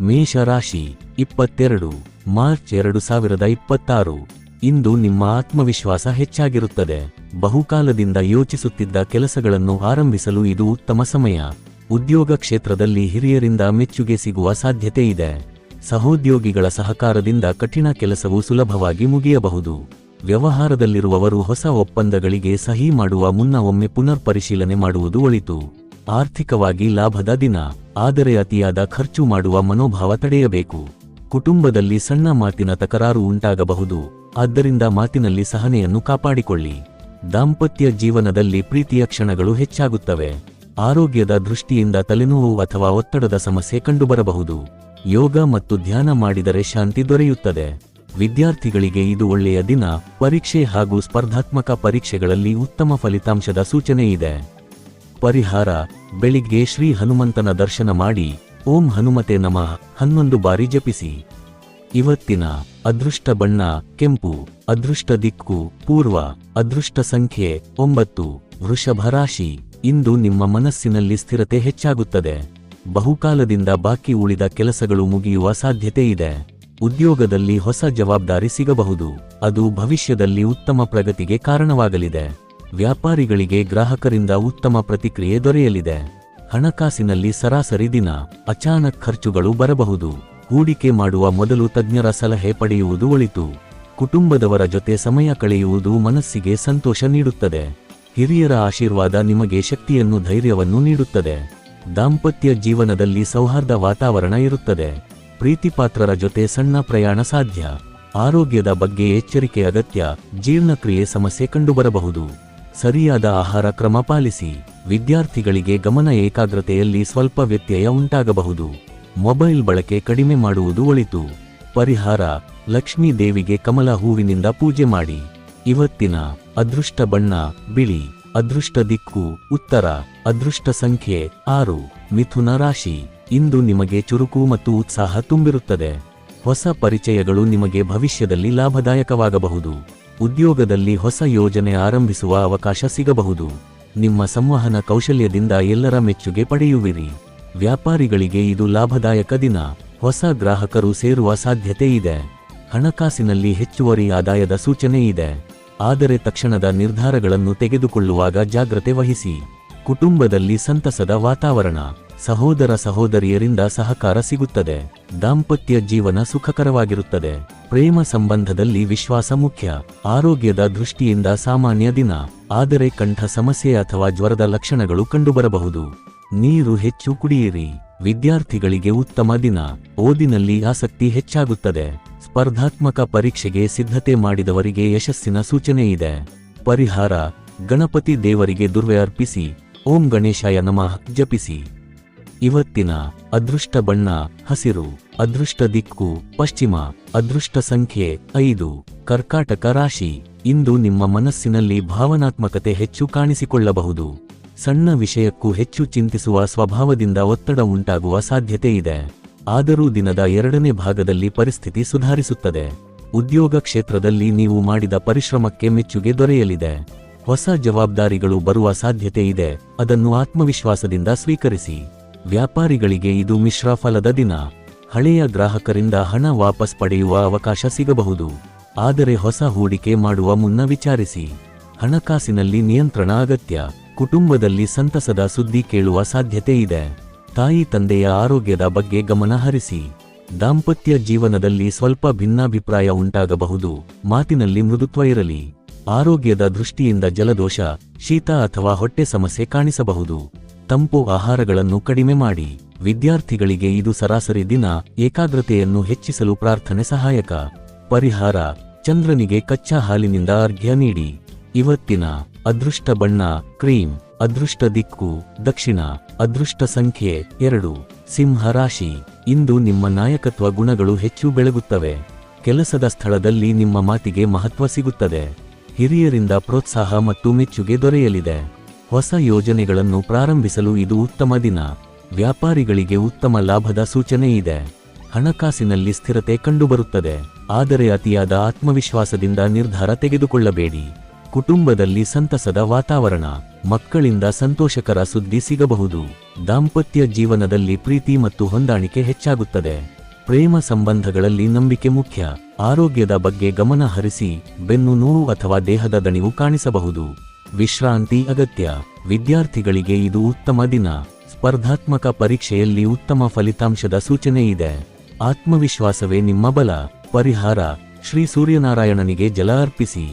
ಮೇಷರಾಶಿ 22 ಮಾರ್ಚ್ 2026. ಇಂದು ನಿಮ್ಮ ಆತ್ಮವಿಶ್ವಾಸ ಹೆಚ್ಚಾಗಿರುತ್ತದೆ. ಬಹುಕಾಲದಿಂದ ಯೋಚಿಸುತ್ತಿದ್ದ ಕೆಲಸಗಳನ್ನು ಆರಂಭಿಸಲು ಇದು ಉತ್ತಮ ಸಮಯ. ಉದ್ಯೋಗ ಕ್ಷೇತ್ರದಲ್ಲಿ ಹಿರಿಯರಿಂದ ಮೆಚ್ಚುಗೆ ಸಿಗುವ ಸಾಧ್ಯತೆ ಇದೆ. ಸಹೋದ್ಯೋಗಿಗಳ ಸಹಕಾರದಿಂದ ಕಠಿಣ ಕೆಲಸವು ಸುಲಭವಾಗಿ ಮುಗಿಯಬಹುದು. ವ್ಯವಹಾರದಲ್ಲಿರುವವರು ಹೊಸ ಒಪ್ಪಂದಗಳಿಗೆ ಸಹಿ ಮಾಡುವ ಮುನ್ನ ಒಮ್ಮೆ ಪುನರ್ ಪರಿಶೀಲನೆ ಮಾಡುವುದು ಒಳಿತು. ಆರ್ಥಿಕವಾಗಿ ಲಾಭದ ದಿನ, ಆದರೆ ಅತಿಯಾದ ಖರ್ಚು ಮಾಡುವ ಮನೋಭಾವ ತಡೆಯಬೇಕು. ಕುಟುಂಬದಲ್ಲಿ ಸಣ್ಣ ಮಾತಿನ ತಕರಾರು ಉಂಟಾಗಬಹುದು, ಆದ್ದರಿಂದ ಮಾತಿನಲ್ಲಿ ಸಹನೆಯನ್ನು ಕಾಪಾಡಿಕೊಳ್ಳಿ. ದಾಂಪತ್ಯ ಜೀವನದಲ್ಲಿ ಪ್ರೀತಿಯ ಕ್ಷಣಗಳು ಹೆಚ್ಚಾಗುತ್ತವೆ. ಆರೋಗ್ಯದ ದೃಷ್ಟಿಯಿಂದ ತಲೆನೋವು ಅಥವಾ ಒತ್ತಡದ ಸಮಸ್ಯೆ ಕಂಡುಬರಬಹುದು. ಯೋಗ ಮತ್ತು ಧ್ಯಾನ ಮಾಡಿದರೆ ಶಾಂತಿ ದೊರೆಯುತ್ತದೆ. ವಿದ್ಯಾರ್ಥಿಗಳಿಗೆ ಇದು ಒಳ್ಳೆಯ ದಿನ. ಪರೀಕ್ಷೆ ಹಾಗೂ ಸ್ಪರ್ಧಾತ್ಮಕ ಪರೀಕ್ಷೆಗಳಲ್ಲಿ ಉತ್ತಮ ಫಲಿತಾಂಶದ ಸೂಚನೆ ಇದೆ. ಪರಿಹಾರ: ಬೆಳಿಗ್ಗೆ ಶ್ರೀ ಹನುಮಂತನ ದರ್ಶನ ಮಾಡಿ ಓಂ ಹನುಮತೆ ನಮಃ 11 ಬಾರಿ ಜಪಿಸಿ. ಇವತ್ತಿನ ಅದೃಷ್ಟ ಬಣ್ಣ ಕೆಂಪು. ಅದೃಷ್ಟ ದಿಕ್ಕು ಪೂರ್ವ. ಅದೃಷ್ಟ ಸಂಖ್ಯೆ 9. ವೃಷಭ ರಾಶಿ. ಇಂದು ನಿಮ್ಮ ಮನಸ್ಸಿನಲ್ಲಿ ಸ್ಥಿರತೆ ಹೆಚ್ಚಾಗುತ್ತದೆ. ಬಹುಕಾಲದಿಂದ ಬಾಕಿ ಉಳಿದ ಕೆಲಸಗಳು ಮುಗಿಯುವ ಸಾಧ್ಯತೆ ಇದೆ. ಉದ್ಯೋಗದಲ್ಲಿ ಹೊಸ ಜವಾಬ್ದಾರಿ ಸಿಗಬಹುದು. ಅದು ಭವಿಷ್ಯದಲ್ಲಿ ಉತ್ತಮ ಪ್ರಗತಿಗೆ ಕಾರಣವಾಗಲಿದೆ. ವ್ಯಾಪಾರಿಗಳಿಗೆ ಗ್ರಾಹಕರಿಂದ ಉತ್ತಮ ಪ್ರತಿಕ್ರಿಯೆ ದೊರೆಯಲಿದೆ. ಹಣಕಾಸಿನಲ್ಲಿ ಸರಾಸರಿ ದಿನ. ಅಚಾನಕ್ ಖರ್ಚುಗಳು ಬರಬಹುದು. ಹೂಡಿಕೆ ಮಾಡುವ ಮೊದಲು ತಜ್ಞರ ಸಲಹೆ ಪಡೆಯುವುದು ಒಳಿತು. ಕುಟುಂಬದವರ ಜೊತೆ ಸಮಯ ಕಳೆಯುವುದು ಮನಸ್ಸಿಗೆ ಸಂತೋಷ ನೀಡುತ್ತದೆ. ಹಿರಿಯರ ಆಶೀರ್ವಾದ ನಿಮಗೆ ಶಕ್ತಿಯನ್ನು ಧೈರ್ಯವನ್ನು ನೀಡುತ್ತದೆ. ದಾಂಪತ್ಯ ಜೀವನದಲ್ಲಿ ಸೌಹಾರ್ದ ವಾತಾವರಣ ಇರುತ್ತದೆ. ಪ್ರೀತಿಪಾತ್ರರ ಜೊತೆ ಸಣ್ಣ ಪ್ರಯಾಣ ಸಾಧ್ಯ. ಆರೋಗ್ಯದ ಬಗ್ಗೆ ಎಚ್ಚರಿಕೆ ಅಗತ್ಯ. ಜೀರ್ಣಕ್ರಿಯೆ ಸಮಸ್ಯೆ ಕಂಡುಬರಬಹುದು. ಸರಿಯಾದ ಆಹಾರ ಕ್ರಮ ಪಾಲಿಸಿ. ವಿದ್ಯಾರ್ಥಿಗಳಿಗೆ ಗಮನ ಏಕಾಗ್ರತೆಯಲ್ಲಿ ಸ್ವಲ್ಪ ವ್ಯತ್ಯಯ ಉಂಟಾಗಬಹುದು. ಮೊಬೈಲ್ ಬಳಕೆ ಕಡಿಮೆ ಮಾಡುವುದು ಒಳಿತು. ಪರಿಹಾರ: ಲಕ್ಷ್ಮೀ ದೇವಿಗೆ ಕಮಲ ಹೂವಿನಿಂದ ಪೂಜೆ ಮಾಡಿ. ಇವತ್ತಿನ ಅದೃಷ್ಟ ಬಣ್ಣ ಬಿಳಿ. ಅದೃಷ್ಟ ದಿಕ್ಕು ಉತ್ತರ. ಅದೃಷ್ಟ ಸಂಖ್ಯೆ 6. ಮಿಥುನ ರಾಶಿ. ಇಂದು ನಿಮಗೆ ಚುರುಕು ಮತ್ತು ಉತ್ಸಾಹ ತುಂಬಿರುತ್ತದೆ. ಹೊಸ ಪರಿಚಯಗಳು ನಿಮಗೆ ಭವಿಷ್ಯದಲ್ಲಿ ಲಾಭದಾಯಕವಾಗಬಹುದು. ಉದ್ಯೋಗದಲ್ಲಿ ಹೊಸ ಯೋಜನೆ ಆರಂಭಿಸುವ ಅವಕಾಶ ಸಿಗಬಹುದು. ನಿಮ್ಮ ಸಂವಹನ ಕೌಶಲ್ಯದಿಂದ ಎಲ್ಲರ ಮೆಚ್ಚುಗೆ ಪಡೆಯುವಿರಿ. ವ್ಯಾಪಾರಿಗಳಿಗೆ ಇದು ಲಾಭದಾಯಕ ದಿನ. ಹೊಸ ಗ್ರಾಹಕರು ಸೇರುವ ಸಾಧ್ಯತೆ ಇದೆ. ಹಣಕಾಸಿನಲ್ಲಿ ಹೆಚ್ಚುವರಿ ಆದಾಯದ ಸೂಚನೆ ಇದೆ. ಆದರೆ ತಕ್ಷಣದ ನಿರ್ಧಾರಗಳನ್ನು ತೆಗೆದುಕೊಳ್ಳುವಾಗ ಜಾಗ್ರತೆ ವಹಿಸಿ. ಕುಟುಂಬದಲ್ಲಿ ಸಂತಸದ ವಾತಾವರಣ. ಸಹೋದರ ಸಹೋದರಿಯರಿಂದ ಸಹಕಾರ ಸಿಗುತ್ತದೆ. ದಾಂಪತ್ಯ ಜೀವನ ಸುಖಕರವಾಗಿರುತ್ತದೆ. ಪ್ರೇಮ ಸಂಬಂಧದಲ್ಲಿ ವಿಶ್ವಾಸ ಮುಖ್ಯ. ಆರೋಗ್ಯದ ದೃಷ್ಟಿಯಿಂದ ಸಾಮಾನ್ಯ ದಿನ, ಆದರೆ ಕಂಠ ಸಮಸ್ಯೆ ಅಥವಾ ಜ್ವರದ ಲಕ್ಷಣಗಳು ಕಂಡುಬರಬಹುದು. ನೀರು ಹೆಚ್ಚು ಕುಡಿಯಿರಿ. ವಿದ್ಯಾರ್ಥಿಗಳಿಗೆ ಉತ್ತಮ ದಿನ. ಓದಿನಲ್ಲಿ ಆಸಕ್ತಿ ಹೆಚ್ಚಾಗುತ್ತದೆ. ಸ್ಪರ್ಧಾತ್ಮಕ ಪರೀಕ್ಷೆಗೆ ಸಿದ್ಧತೆ ಮಾಡಿದವರಿಗೆ ಯಶಸ್ಸಿನ ಸೂಚನೆ ಇದೆ. ಪರಿಹಾರ: ಗಣಪತಿ ದೇವರಿಗೆ ದುರ್ವೆ ಅರ್ಪಿಸಿ. ಓಂ ಗಣೇಶಾಯ ನಮಃ ಜಪಿಸಿ. ಇವತ್ತಿನ ಅದೃಷ್ಟ ಬಣ್ಣ ಹಸಿರು. ಅದೃಷ್ಟ ದಿಕ್ಕು ಪಶ್ಚಿಮ. ಅದೃಷ್ಟ ಸಂಖ್ಯೆ 5. ಕರ್ಕಾಟಕ ರಾಶಿ. ಇಂದು ನಿಮ್ಮ ಮನಸ್ಸಿನಲ್ಲಿ ಭಾವನಾತ್ಮಕತೆ ಹೆಚ್ಚು ಕಾಣಿಸಿಕೊಳ್ಳಬಹುದು. ಸಣ್ಣ ವಿಷಯಕ್ಕೂ ಹೆಚ್ಚು ಚಿಂತಿಸುವ ಸ್ವಭಾವದಿಂದ ಒತ್ತಡ ಉಂಟಾಗುವ ಸಾಧ್ಯತೆ ಇದೆ. ಆದರೂ ದಿನದ 2ನೇ ಭಾಗದಲ್ಲಿ ಪರಿಸ್ಥಿತಿ ಸುಧಾರಿಸುತ್ತದೆ. ಉದ್ಯೋಗ ಕ್ಷೇತ್ರದಲ್ಲಿ ನೀವು ಮಾಡಿದ ಪರಿಶ್ರಮಕ್ಕೆ ಮೆಚ್ಚುಗೆ ದೊರೆಯಲಿದೆ. ಹೊಸ ಜವಾಬ್ದಾರಿಗಳು ಬರುವ ಸಾಧ್ಯತೆ ಇದೆ. ಅದನ್ನು ಆತ್ಮವಿಶ್ವಾಸದಿಂದ ಸ್ವೀಕರಿಸಿ. ವ್ಯಾಪಾರಿಗಳಿಗೆ ಇದು ಮಿಶ್ರ ಫಲದ ದಿನ. ಹಳೆಯ ಗ್ರಾಹಕರಿಂದ ಹಣ ವಾಪಸ್ ಪಡೆಯುವ ಅವಕಾಶ ಸಿಗಬಹುದು. ಆದರೆ ಹೊಸ ಹೂಡಿಕೆ ಮಾಡುವ ಮುನ್ನ ವಿಚಾರಿಸಿ. ಹಣಕಾಸಿನಲ್ಲಿ ನಿಯಂತ್ರಣ ಅಗತ್ಯ. ಕುಟುಂಬದಲ್ಲಿ ಸಂತಸದ ಸುದ್ದಿ ಕೇಳುವ ಸಾಧ್ಯತೆ ಇದೆ. ತಾಯಿ ತಂದೆಯ ಆರೋಗ್ಯದ ಬಗ್ಗೆ ಗಮನ ಹರಿಸಿ. ದಾಂಪತ್ಯ ಜೀವನದಲ್ಲಿ ಸ್ವಲ್ಪ ಭಿನ್ನಾಭಿಪ್ರಾಯ ಉಂಟಾಗಬಹುದು. ಮಾತಿನಲ್ಲಿ ಮೃದುತ್ವ ಇರಲಿ. ಆರೋಗ್ಯದ ದೃಷ್ಟಿಯಿಂದ ಜಲದೋಷ, ಶೀತ ಅಥವಾ ಹೊಟ್ಟೆ ಸಮಸ್ಯೆ ಕಾಣಿಸಬಹುದು. ತಂಪು ಆಹಾರಗಳನ್ನು ಕಡಿಮೆ ಮಾಡಿ. ವಿದ್ಯಾರ್ಥಿಗಳಿಗೆ ಇದು ಸರಾಸರಿ ದಿನ. ಏಕಾಗ್ರತೆಯನ್ನು ಹೆಚ್ಚಿಸಲು ಪ್ರಾರ್ಥನೆ ಸಹಾಯಕ. ಪರಿಹಾರ: ಚಂದ್ರನಿಗೆ ಕಚ್ಚಾ ಹಾಲಿನಿಂದ ಅರ್ಘ್ಯ ನೀಡಿ. ಇವತ್ತಿನ ಅದೃಷ್ಟ ಬಣ್ಣ ಕ್ರೀಮ್. ಅದೃಷ್ಟ ದಿಕ್ಕು ದಕ್ಷಿಣ. ಅದೃಷ್ಟ ಸಂಖ್ಯೆ 2. ಸಿಂಹ ರಾಶಿ. ಇಂದು ನಿಮ್ಮ ನಾಯಕತ್ವ ಗುಣಗಳು ಹೆಚ್ಚು ಬೆಳಗುತ್ತವೆ. ಕೆಲಸದ ಸ್ಥಳದಲ್ಲಿ ನಿಮ್ಮ ಮಾತಿಗೆ ಮಹತ್ವ ಸಿಗುತ್ತದೆ. ಹಿರಿಯರಿಂದ ಪ್ರೋತ್ಸಾಹ ಮತ್ತು ಮೆಚ್ಚುಗೆ ದೊರೆಯಲಿದೆ. ಹೊಸ ಯೋಜನೆಗಳನ್ನು ಪ್ರಾರಂಭಿಸಲು ಇದು ಉತ್ತಮ ದಿನ. ವ್ಯಾಪಾರಿಗಳಿಗೆ ಉತ್ತಮ ಲಾಭದ ಸೂಚನೆ ಇದೆ. ಹಣಕಾಸಿನಲ್ಲಿ ಸ್ಥಿರತೆ ಕಂಡುಬರುತ್ತದೆ. ಆದರೆ ಅತಿಯಾದ ಆತ್ಮವಿಶ್ವಾಸದಿಂದ ನಿರ್ಧಾರ ತೆಗೆದುಕೊಳ್ಳಬೇಡಿ. ಕುಟುಂಬದಲ್ಲಿ ಸಂತಸದ ವಾತಾವರಣ. ಮಕ್ಕಳಿಂದ ಸಂತೋಷಕರ ಸುದ್ದಿ ಸಿಗಬಹುದು. ದಾಂಪತ್ಯ ಜೀವನದಲ್ಲಿ ಪ್ರೀತಿ ಮತ್ತು ಹೊಂದಾಣಿಕೆ ಹೆಚ್ಚಾಗುತ್ತದೆ. ಪ್ರೇಮ ಸಂಬಂಧಗಳಲ್ಲಿ ನಂಬಿಕೆ ಮುಖ್ಯ. ಆರೋಗ್ಯದ ಬಗ್ಗೆ ಗಮನ ಹರಿಸಿ, ಬೆನ್ನು ನೋವು ಅಥವಾ ದೇಹದ ದಣಿವು ಕಾಣಿಸಬಹುದು. ವಿಶ್ರಾಂತಿ ಅಗತ್ಯ. ವಿದ್ಯಾರ್ಥಿಗಳಿಗೆ ಇದು ಉತ್ತಮ ದಿನ. ಸ್ಪರ್ಧಾತ್ಮಕ ಪರೀಕ್ಷೆಯಲ್ಲಿ ಉತ್ತಮ ಫಲಿತಾಂಶದ ಸೂಚನೆ ಇದೆ. ಆತ್ಮವಿಶ್ವಾಸವೇ ನಿಮ್ಮ ಬಲ. ಪರಿಹಾರ: ಶ್ರೀ ಸೂರ್ಯನಾರಾಯಣನಿಗೆ ಜಲ ಅರ್ಪಿಸಿ.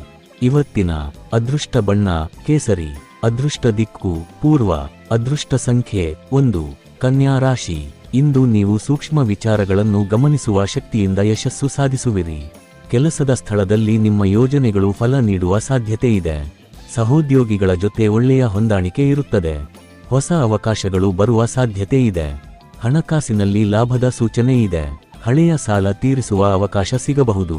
ಇವತ್ತಿನ ಅದೃಷ್ಟ ಬಣ್ಣ ಕೇಸರಿ. ಅದೃಷ್ಟ ದಿಕ್ಕು ಪೂರ್ವ. ಅದೃಷ್ಟ ಸಂಖ್ಯೆ 1. ಕನ್ಯಾ ರಾಶಿ. ಇಂದು ನೀವು ಸೂಕ್ಷ್ಮ ವಿಚಾರಗಳನ್ನು ಗಮನಿಸುವ ಶಕ್ತಿಯಿಂದ ಯಶಸ್ಸು ಸಾಧಿಸುವಿರಿ. ಕೆಲಸದ ಸ್ಥಳದಲ್ಲಿ ನಿಮ್ಮ ಯೋಜನೆಗಳು ಫಲ ನೀಡುವ ಸಾಧ್ಯತೆ ಇದೆ. ಸಹೋದ್ಯೋಗಿಗಳ ಜೊತೆ ಒಳ್ಳೆಯ ಹೊಂದಾಣಿಕೆ ಇರುತ್ತದೆ. ಹೊಸ ಅವಕಾಶಗಳು ಬರುವ ಸಾಧ್ಯತೆ ಇದೆ. ಹಣಕಾಸಿನಲ್ಲಿ ಲಾಭದ ಸೂಚನೆ ಇದೆ. ಹಳೆಯ ಸಾಲ ತೀರಿಸುವ ಅವಕಾಶ ಸಿಗಬಹುದು.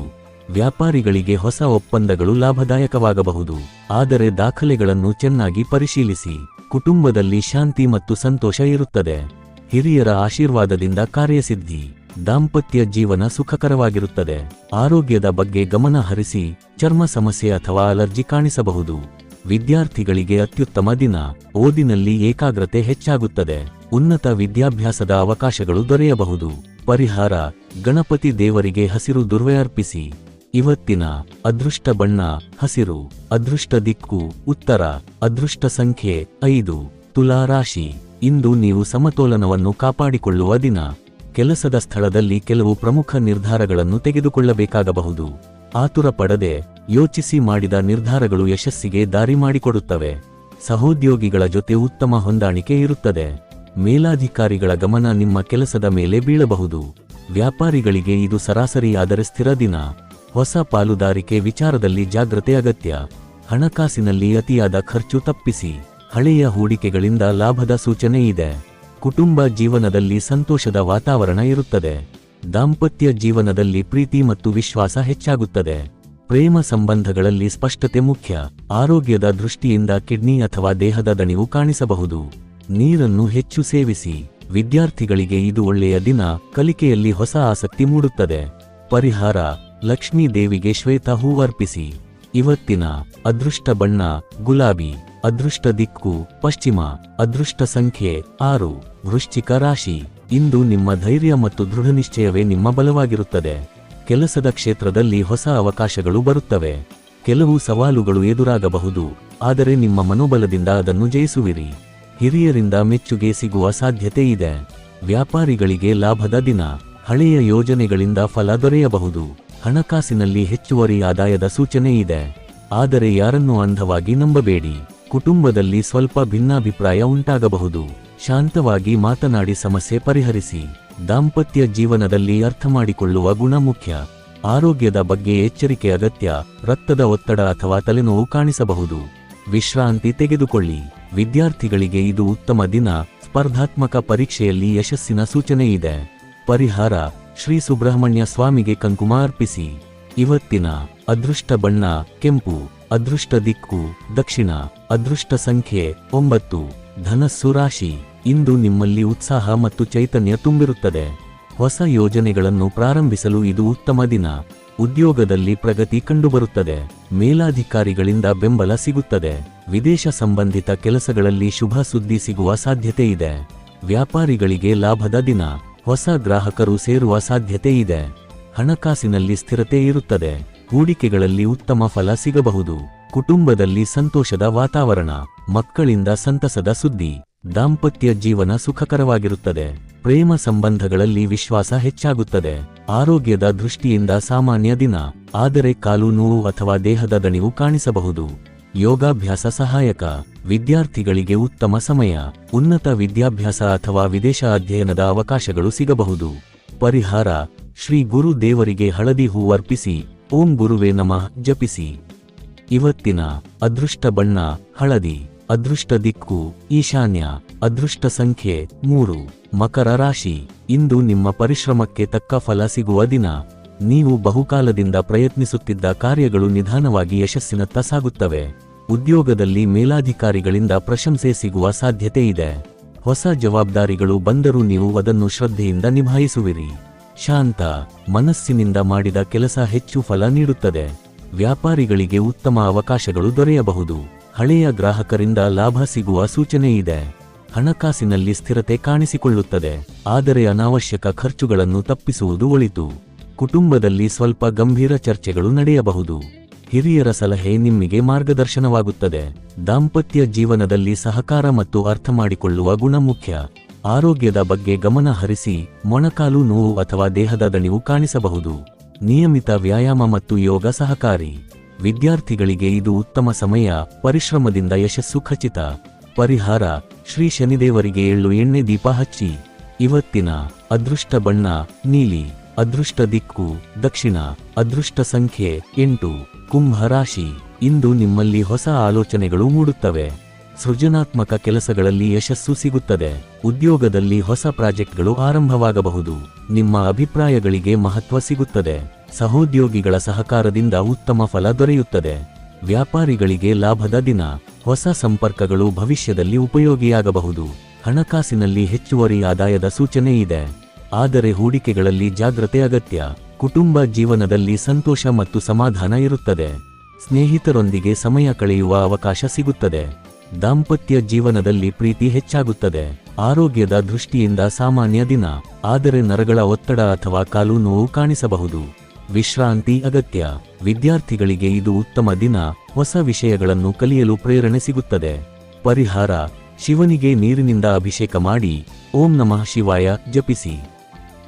ವ್ಯಾಪಾರಿಗಳಿಗೆ ಹೊಸ ಒಪ್ಪಂದಗಳು ಲಾಭದಾಯಕವಾಗಬಹುದು. ಆದರೆ ದಾಖಲೆಗಳನ್ನು ಚೆನ್ನಾಗಿ ಪರಿಶೀಲಿಸಿ. ಕುಟುಂಬದಲ್ಲಿ ಶಾಂತಿ ಮತ್ತು ಸಂತೋಷ ಇರುತ್ತದೆ. ಹಿರಿಯರ ಆಶೀರ್ವಾದದಿಂದ ಕಾರ್ಯಸಿದ್ಧಿ. ದಾಂಪತ್ಯ ಜೀವನ ಸುಖಕರವಾಗಿರುತ್ತದೆ. ಆರೋಗ್ಯದ ಬಗ್ಗೆ ಗಮನ ಹರಿಸಿ, ಚರ್ಮ ಸಮಸ್ಯೆ ಅಥವಾ ಅಲರ್ಜಿ ಕಾಣಿಸಬಹುದು. ವಿದ್ಯಾರ್ಥಿಗಳಿಗೆ ಅತ್ಯುತ್ತಮ ದಿನ. ಓದಿನಲ್ಲಿ ಏಕಾಗ್ರತೆ ಹೆಚ್ಚಾಗುತ್ತದೆ. ಉನ್ನತ ವಿದ್ಯಾಭ್ಯಾಸದ ಅವಕಾಶಗಳು ದೊರೆಯಬಹುದು. ಪರಿಹಾರ: ಗಣಪತಿ ದೇವರಿಗೆ ಹಸಿರು ದುರ್ವೆ ಅರ್ಪಿಸಿ. ಇವತ್ತಿನ ಅದೃಷ್ಟ ಬಣ್ಣ ಹಸಿರು. ಅದೃಷ್ಟ ದಿಕ್ಕು ಉತ್ತರ. ಅದೃಷ್ಟ ಸಂಖ್ಯೆ 5. ತುಲಾ ರಾಶಿ. ಇಂದು ನೀವು ಸಮತೋಲನವನ್ನು ಕಾಪಾಡಿಕೊಳ್ಳುವ ದಿನ. ಕೆಲಸದ ಸ್ಥಳದಲ್ಲಿ ಕೆಲವು ಪ್ರಮುಖ ನಿರ್ಧಾರಗಳನ್ನು ತೆಗೆದುಕೊಳ್ಳಬೇಕಾಗಬಹುದು. ಆತುರ ಪಡದೆ ಯೋಚಿಸಿ ಮಾಡಿದ ನಿರ್ಧಾರಗಳು ಯಶಸ್ಸಿಗೆ ದಾರಿ ಮಾಡಿಕೊಡುತ್ತವೆ. ಸಹೋದ್ಯೋಗಿಗಳ ಜೊತೆ ಉತ್ತಮ ಹೊಂದಾಣಿಕೆ ಇರುತ್ತದೆ. ಮೇಲಾಧಿಕಾರಿಗಳ ಗಮನ ನಿಮ್ಮ ಕೆಲಸದ ಮೇಲೆ ಬೀಳಬಹುದು. ವ್ಯಾಪಾರಿಗಳಿಗೆ ಇದು ಸರಾಸರಿಯಾದರೆ ಸ್ಥಿರ ದಿನ. ಹೊಸ ಪಾಲುದಾರಿಕೆ ವಿಚಾರದಲ್ಲಿ ಜಾಗ್ರತೆ ಅಗತ್ಯ. ಹಣಕಾಸಿನಲ್ಲಿ ಅತಿಯಾದ ಖರ್ಚು ತಪ್ಪಿಸಿ. ಹಳೆಯ ಹೂಡಿಕೆಗಳಿಂದ ಲಾಭದ ಸೂಚನೆ ಇದೆ. ಕುಟುಂಬ ಜೀವನದಲ್ಲಿ ಸಂತೋಷದ ವಾತಾವರಣ ಇರುತ್ತದೆ. ದಾಂಪತ್ಯ ಜೀವನದಲ್ಲಿ ಪ್ರೀತಿ ಮತ್ತು ವಿಶ್ವಾಸ ಹೆಚ್ಚಾಗುತ್ತದೆ. ಪ್ರೇಮ ಸಂಬಂಧಗಳಲ್ಲಿ ಸ್ಪಷ್ಟತೆ ಮುಖ್ಯ. ಆರೋಗ್ಯದ ದೃಷ್ಟಿಯಿಂದ ಕಿಡ್ನಿ ಅಥವಾ ದೇಹದ ದಣಿವು ಕಾಣಿಸಬಹುದು. ನೀರನ್ನು ಹೆಚ್ಚು ಸೇವಿಸಿ. ವಿದ್ಯಾರ್ಥಿಗಳಿಗೆ ಇದು ಒಳ್ಳೆಯ ದಿನ. ಕಲಿಕೆಯಲ್ಲಿ ಹೊಸ ಆಸಕ್ತಿ ಮೂಡುತ್ತದೆ. ಪರಿಹಾರ: ಲಕ್ಷ್ಮೀ ದೇವಿಗೆ ಶ್ವೇತ ಹೂ ಅರ್ಪಿಸಿ. ಇವತ್ತಿನ ಅದೃಷ್ಟ ಬಣ್ಣ ಗುಲಾಬಿ. ಅದೃಷ್ಟ ದಿಕ್ಕು ಪಶ್ಚಿಮ. ಅದೃಷ್ಟ ಸಂಖ್ಯೆ 6. ವೃಶ್ಚಿಕ ರಾಶಿ. ಇಂದು ನಿಮ್ಮ ಧೈರ್ಯ ಮತ್ತು ದೃಢನಿಶ್ಚಯವೇ ನಿಮ್ಮ ಬಲವಾಗಿರುತ್ತದೆ. ಕೆಲಸದ ಕ್ಷೇತ್ರದಲ್ಲಿ ಹೊಸ ಅವಕಾಶಗಳು ಬರುತ್ತವೆ. ಕೆಲವು ಸವಾಲುಗಳು ಎದುರಾಗಬಹುದು, ಆದರೆ ನಿಮ್ಮ ಮನೋಬಲದಿಂದ ಅದನ್ನು ಜಯಿಸುವಿರಿ. ಹಿರಿಯರಿಂದ ಮೆಚ್ಚುಗೆ ಸಿಗುವ ಸಾಧ್ಯತೆ ಇದೆ. ವ್ಯಾಪಾರಿಗಳಿಗೆ ಲಾಭದ ದಿನ. ಹಳೆಯ ಯೋಜನೆಗಳಿಂದ ಫಲ ದೊರೆಯಬಹುದು. ಹಣಕಾಸಿನಲ್ಲಿ ಹೆಚ್ಚುವರಿ ಆದಾಯದ ಸೂಚನೆ ಇದೆ. ಆದರೆ ಯಾರನ್ನೂ ಅಂಧವಾಗಿ ನಂಬಬೇಡಿ. ಕುಟುಂಬದಲ್ಲಿ ಸ್ವಲ್ಪ ಭಿನ್ನಾಭಿಪ್ರಾಯ ಉಂಟಾಗಬಹುದು. ಶಾಂತವಾಗಿ ಮಾತನಾಡಿ ಸಮಸ್ಯೆ ಪರಿಹರಿಸಿ. ದಾಂಪತ್ಯ ಜೀವನದಲ್ಲಿ ಅರ್ಥಮಾಡಿಕೊಳ್ಳುವ ಗುಣ ಮುಖ್ಯ. ಆರೋಗ್ಯದ ಬಗ್ಗೆ ಎಚ್ಚರಿಕೆ ಅಗತ್ಯ. ರಕ್ತದ ಒತ್ತಡ ಅಥವಾ ತಲೆನೋವು ಕಾಣಿಸಬಹುದು. ವಿಶ್ರಾಂತಿ ತೆಗೆದುಕೊಳ್ಳಿ. ವಿದ್ಯಾರ್ಥಿಗಳಿಗೆ ಇದು ಉತ್ತಮ ದಿನ. ಸ್ಪರ್ಧಾತ್ಮಕ ಪರೀಕ್ಷೆಯಲ್ಲಿ ಯಶಸ್ಸಿನ ಸೂಚನೆ ಇದೆ. ಪರಿಹಾರ: ಶ್ರೀ ಸುಬ್ರಹ್ಮಣ್ಯ ಸ್ವಾಮಿಗೆ ಕುಂಕುಮ ಅರ್ಪಿಸಿ. ಇವತ್ತಿನ ಅದೃಷ್ಟ ಬಣ್ಣ ಕೆಂಪು. ಅದೃಷ್ಟ ದಿಕ್ಕು ದಕ್ಷಿಣ. ಅದೃಷ್ಟ ಸಂಖ್ಯೆ 9. ಧನಸ್ಸು ರಾಶಿ. ಇಂದು ನಿಮ್ಮಲ್ಲಿ ಉತ್ಸಾಹ ಮತ್ತು ಚೈತನ್ಯ ತುಂಬಿರುತ್ತದೆ. ಹೊಸ ಯೋಜನೆಗಳನ್ನು ಪ್ರಾರಂಭಿಸಲು ಇದು ಉತ್ತಮ ದಿನ. ಉದ್ಯೋಗದಲ್ಲಿ ಪ್ರಗತಿ ಕಂಡುಬರುತ್ತದೆ. ಮೇಲಾಧಿಕಾರಿಗಳಿಂದ ಬೆಂಬಲ ಸಿಗುತ್ತದೆ. ವಿದೇಶ ಸಂಬಂಧಿತ ಕೆಲಸಗಳಲ್ಲಿ ಶುಭ ಸುದ್ದಿ ಸಿಗುವ ಸಾಧ್ಯತೆ ಇದೆ. ವ್ಯಾಪಾರಿಗಳಿಗೆ ಲಾಭದ ದಿನ. ಹೊಸ ಗ್ರಾಹಕರು ಸೇರುವ ಸಾಧ್ಯತೆ ಇದೆ. ಹಣಕಾಸಿನಲ್ಲಿ ಸ್ಥಿರತೆ ಇರುತ್ತದೆ. ಹೂಡಿಕೆಗಳಲ್ಲಿ ಉತ್ತಮ ಫಲ ಸಿಗಬಹುದು. ಕುಟುಂಬದಲ್ಲಿ ಸಂತೋಷದ ವಾತಾವರಣ. ಮಕ್ಕಳಿಂದ ಸಂತಸದ ಸುದ್ದಿ. ದಾಂಪತ್ಯ ಜೀವನ ಸುಖಕರವಾಗಿರುತ್ತದೆ. ಪ್ರೇಮ ಸಂಬಂಧಗಳಲ್ಲಿ ವಿಶ್ವಾಸ ಹೆಚ್ಚಾಗುತ್ತದೆ. ಆರೋಗ್ಯದ ದೃಷ್ಟಿಯಿಂದ ಸಾಮಾನ್ಯ ದಿನ. ಆದರೆ ಕಾಲು ನೋವು ಅಥವಾ ದೇಹದ ದಣಿವು ಕಾಣಿಸಬಹುದು. ಯೋಗಾಭ್ಯಾಸ ಸಹಾಯಕ. ವಿದ್ಯಾರ್ಥಿಗಳಿಗೆ ಉತ್ತಮ ಸಮಯ. ಉನ್ನತ ವಿದ್ಯಾಭ್ಯಾಸ ಅಥವಾ ವಿದೇಶ ಅಧ್ಯಯನದ ಅವಕಾಶಗಳು ಸಿಗಬಹುದು. ಪರಿಹಾರ: ಶ್ರೀ ಗುರು ದೇವರಿಗೆ ಹಳದಿ ಹೂ ಅರ್ಪಿಸಿ. ಓಂ ಗುರುವೇ ನಮಃ ಜಪಿಸಿ. ಇವತ್ತಿನ ಅದೃಷ್ಟ ಬಣ್ಣ ಹಳದಿ. ಅದೃಷ್ಟ ದಿಕ್ಕು ಈಶಾನ್ಯ. ಅದೃಷ್ಟ ಸಂಖ್ಯೆ 3. ಮಕರ ರಾಶಿ. ಇಂದು ನಿಮ್ಮ ಪರಿಶ್ರಮಕ್ಕೆ ತಕ್ಕ ಫಲ ಸಿಗುವ ದಿನ. ನೀವು ಬಹುಕಾಲದಿಂದ ಪ್ರಯತ್ನಿಸುತ್ತಿದ್ದ ಕಾರ್ಯಗಳು ನಿಧಾನವಾಗಿ ಯಶಸ್ಸಿನತ್ತ ಸಾಗುತ್ತವೆ. ಉದ್ಯೋಗದಲ್ಲಿ ಮೇಲಾಧಿಕಾರಿಗಳಿಂದ ಪ್ರಶಂಸೆ ಸಿಗುವ ಸಾಧ್ಯತೆ ಇದೆ. ಹೊಸ ಜವಾಬ್ದಾರಿಗಳು ಬಂದರೂ ನೀವು ಅದನ್ನು ಶ್ರದ್ಧೆಯಿಂದ ನಿಭಾಯಿಸುವಿರಿ. ಶಾಂತ ಮನಸ್ಸಿನಿಂದ ಮಾಡಿದ ಕೆಲಸ ಹೆಚ್ಚು ಫಲ ನೀಡುತ್ತದೆ. ವ್ಯಾಪಾರಿಗಳಿಗೆ ಉತ್ತಮ ಅವಕಾಶಗಳು ದೊರೆಯಬಹುದು. ಹಳೆಯ ಗ್ರಾಹಕರಿಂದ ಲಾಭ ಸಿಗುವ ಸೂಚನೆ ಇದೆ. ಹಣಕಾಸಿನಲ್ಲಿ ಸ್ಥಿರತೆ ಕಾಣಿಸಿಕೊಳ್ಳುತ್ತದೆ, ಆದರೆ ಅನಾವಶ್ಯಕ ಖರ್ಚುಗಳನ್ನು ತಪ್ಪಿಸುವುದು ಒಳಿತು. ಕುಟುಂಬದಲ್ಲಿ ಸ್ವಲ್ಪ ಗಂಭೀರ ಚರ್ಚೆಗಳು ನಡೆಯಬಹುದು. ಹಿರಿಯರ ಸಲಹೆ ನಿಮಗೆ ಮಾರ್ಗದರ್ಶನವಾಗುತ್ತದೆ. ದಾಂಪತ್ಯ ಜೀವನದಲ್ಲಿ ಸಹಕಾರ ಮತ್ತು ಅರ್ಥಮಾಡಿಕೊಳ್ಳುವ ಗುಣ ಮುಖ್ಯ. ಆರೋಗ್ಯದ ಬಗ್ಗೆ ಗಮನ ಹರಿಸಿ, ಮೊಣಕಾಲು ನೋವು ಅಥವಾ ದೇಹದ ದಣಿವು ಕಾಣಿಸಬಹುದು. ನಿಯಮಿತ ವ್ಯಾಯಾಮ ಮತ್ತು ಯೋಗ ಸಹಕಾರಿ. ವಿದ್ಯಾರ್ಥಿಗಳಿಗೆ ಇದು ಉತ್ತಮ ಸಮಯ, ಪರಿಶ್ರಮದಿಂದ ಯಶಸ್ಸು ಖಚಿತ. ಪರಿಹಾರ: ಶ್ರೀ ಶನಿದೇವರಿಗೆ ಎಳ್ಳು ಎಣ್ಣೆ ದೀಪ ಹಚ್ಚಿ. ಇವತ್ತಿನ ಅದೃಷ್ಟ ಬಣ್ಣ ನೀಲಿ. ಅದೃಷ್ಟ ದಿಕ್ಕು ದಕ್ಷಿಣ. ಅದೃಷ್ಟ ಸಂಖ್ಯೆ 8. ಕುಂಭ ರಾಶಿ. ಇಂದು ನಿಮ್ಮಲ್ಲಿ ಹೊಸ ಆಲೋಚನೆಗಳು ಮೂಡುತ್ತವೆ. ಸೃಜನಾತ್ಮಕ ಕೆಲಸಗಳಲ್ಲಿ ಯಶಸ್ಸು ಸಿಗುತ್ತದೆ. ಉದ್ಯೋಗದಲ್ಲಿ ಹೊಸ ಪ್ರಾಜೆಕ್ಟ್ಗಳು ಆರಂಭವಾಗಬಹುದು. ನಿಮ್ಮ ಅಭಿಪ್ರಾಯಗಳಿಗೆ ಮಹತ್ವ ಸಿಗುತ್ತದೆ. ಸಹೋದ್ಯೋಗಿಗಳ ಸಹಕಾರದಿಂದ ಉತ್ತಮ ಫಲ ದೊರೆಯುತ್ತದೆ. ವ್ಯಾಪಾರಿಗಳಿಗೆ ಲಾಭದ ದಿನ. ಹೊಸ ಸಂಪರ್ಕಗಳು ಭವಿಷ್ಯದಲ್ಲಿ ಉಪಯೋಗಿಯಾಗಬಹುದು. ಹಣಕಾಸಿನಲ್ಲಿ ಹೆಚ್ಚುವರಿ ಆದಾಯದ ಸೂಚನೆ ಇದೆ, ಆದರೆ ಹೂಡಿಕೆಗಳಲ್ಲಿ ಜಾಗ್ರತೆ ಅಗತ್ಯ. ಕುಟುಂಬ ಜೀವನದಲ್ಲಿ ಸಂತೋಷ ಮತ್ತು ಸಮಾಧಾನ ಇರುತ್ತದೆ. ಸ್ನೇಹಿತರೊಂದಿಗೆ ಸಮಯ ಕಳೆಯುವ ಅವಕಾಶ ಸಿಗುತ್ತದೆ. ದಾಂಪತ್ಯ ಜೀವನದಲ್ಲಿ ಪ್ರೀತಿ ಹೆಚ್ಚಾಗುತ್ತದೆ. ಆರೋಗ್ಯದ ದೃಷ್ಟಿಯಿಂದ ಸಾಮಾನ್ಯ ದಿನ, ಆದರೆ ನರಗಳ ಒತ್ತಡ ಅಥವಾ ಕಾಲು ನೋವು ಕಾಣಿಸಬಹುದು. ವಿಶ್ರಾಂತಿ ಅಗತ್ಯ. ವಿದ್ಯಾರ್ಥಿಗಳಿಗೆ ಇದು ಉತ್ತಮ ದಿನ, ಹೊಸ ವಿಷಯಗಳನ್ನು ಕಲಿಯಲು ಪ್ರೇರಣೆ ಸಿಗುತ್ತದೆ. ಪರಿಹಾರ: ಶಿವನಿಗೆ ನೀರಿನಿಂದ ಅಭಿಷೇಕ ಮಾಡಿ, ಓಂ ನಮಃ ಶಿವಾಯ ಜಪಿಸಿ.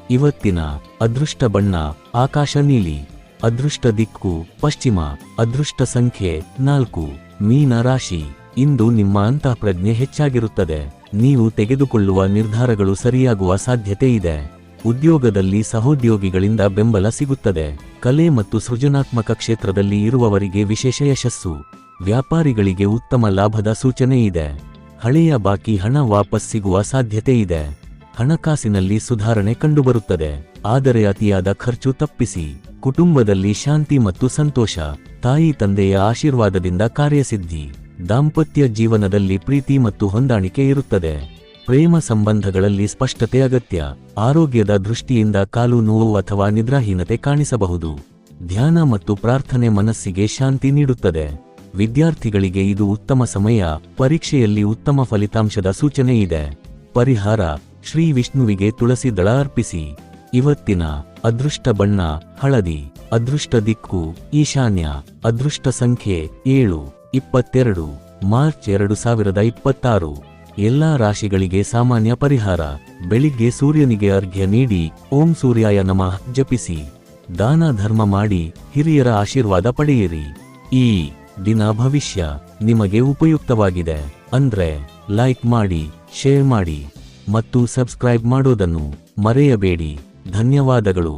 ಇವತ್ತಿನ ಅದೃಷ್ಟ ಬಣ್ಣ ಆಕಾಶ ನೀಲಿ. ಅದೃಷ್ಟ ದಿಕ್ಕು ಪಶ್ಚಿಮ. ಅದೃಷ್ಟ ಸಂಖ್ಯೆ 4. ಮೀನ ರಾಶಿ. ಇಂದು ನಿಮ್ಮ ಅಂತಃಪ್ರಜ್ಞೆ ಹೆಚ್ಚಾಗಿರುತ್ತದೆ. ನೀವು ತೆಗೆದುಕೊಳ್ಳುವ ನಿರ್ಧಾರಗಳು ಸರಿಯಾಗುವ ಸಾಧ್ಯತೆ ಇದೆ. ಉದ್ಯೋಗದಲ್ಲಿ ಸಹೋದ್ಯೋಗಿಗಳಿಂದ ಬೆಂಬಲ ಸಿಗುತ್ತದೆ. ಕಲೆ ಮತ್ತು ಸೃಜನಾತ್ಮಕ ಕ್ಷೇತ್ರದಲ್ಲಿ ಇರುವವರಿಗೆ ವಿಶೇಷ ಯಶಸ್ಸು. ವ್ಯಾಪಾರಿಗಳಿಗೆ ಉತ್ತಮ ಲಾಭದ ಸೂಚನೆ ಇದೆ. ಹಳೆಯ ಬಾಕಿ ಹಣ ವಾಪಸ್ ಸಿಗುವ ಸಾಧ್ಯತೆ ಇದೆ. ಹಣಕಾಸಿನಲ್ಲಿ ಸುಧಾರಣೆ ಕಂಡುಬರುತ್ತದೆ, ಆದರೆ ಅತಿಯಾದ ಖರ್ಚು ತಪ್ಪಿಸಿ. ಕುಟುಂಬದಲ್ಲಿ ಶಾಂತಿ ಮತ್ತು ಸಂತೋಷ. ತಾಯಿ ತಂದೆಯ ಆಶೀರ್ವಾದದಿಂದ ಕಾರ್ಯಸಿದ್ಧಿ. ದಾಂಪತ್ಯ ಜೀವನದಲ್ಲಿ ಪ್ರೀತಿ ಮತ್ತು ಹೊಂದಾಣಿಕೆ ಇರುತ್ತದೆ. ಪ್ರೇಮ ಸಂಬಂಧಗಳಲ್ಲಿ ಸ್ಪಷ್ಟತೆ ಅಗತ್ಯ. ಆರೋಗ್ಯದ ದೃಷ್ಟಿಯಿಂದ ಕಾಲು ನೋವು ಅಥವಾ ನಿದ್ರಾಹೀನತೆ ಕಾಣಿಸಬಹುದು. ಧ್ಯಾನ ಮತ್ತು ಪ್ರಾರ್ಥನೆ ಮನಸ್ಸಿಗೆ ಶಾಂತಿ ನೀಡುತ್ತದೆ. ವಿದ್ಯಾರ್ಥಿಗಳಿಗೆ ಇದು ಉತ್ತಮ ಸಮಯ, ಪರೀಕ್ಷೆಯಲ್ಲಿ ಉತ್ತಮ ಫಲಿತಾಂಶದ ಸೂಚನೆ ಇದೆ. ಪರಿಹಾರ: ಶ್ರೀ ವಿಷ್ಣುವಿಗೆ ತುಳಸಿ ದಳ ಅರ್ಪಿಸಿ. ಇವತ್ತಿನ ಅದೃಷ್ಟ ಬಣ್ಣ ಹಳದಿ. ಅದೃಷ್ಟ ದಿಕ್ಕು ಈಶಾನ್ಯ. ಅದೃಷ್ಟ ಸಂಖ್ಯೆ 7. 22 ಮಾರ್ಚ್ 2026. ಎಲ್ಲಾ ರಾಶಿಗಳಿಗೆ ಸಾಮಾನ್ಯ ಪರಿಹಾರ: ಬೆಳಿಗ್ಗೆ ಸೂರ್ಯನಿಗೆ ಅರ್ಘ್ಯ ನೀಡಿ, ಓಂ ಸೂರ್ಯಾಯ ನಮಃ ಜಪಿಸಿ. ದಾನ ಧರ್ಮ ಮಾಡಿ, ಹಿರಿಯರ ಆಶೀರ್ವಾದ ಪಡೆಯಿರಿ. ಈ ದಿನ ಭವಿಷ್ಯ ನಿಮಗೆ ಉಪಯುಕ್ತವಾಗಿದೆ ಅಂದ್ರೆ ಲೈಕ್ ಮಾಡಿ, ಶೇರ್ ಮಾಡಿ ಮತ್ತು ಸಬ್ಸ್ಕ್ರೈಬ್ ಮಾಡೋದನ್ನು ಮರೆಯಬೇಡಿ. ಧನ್ಯವಾದಗಳು.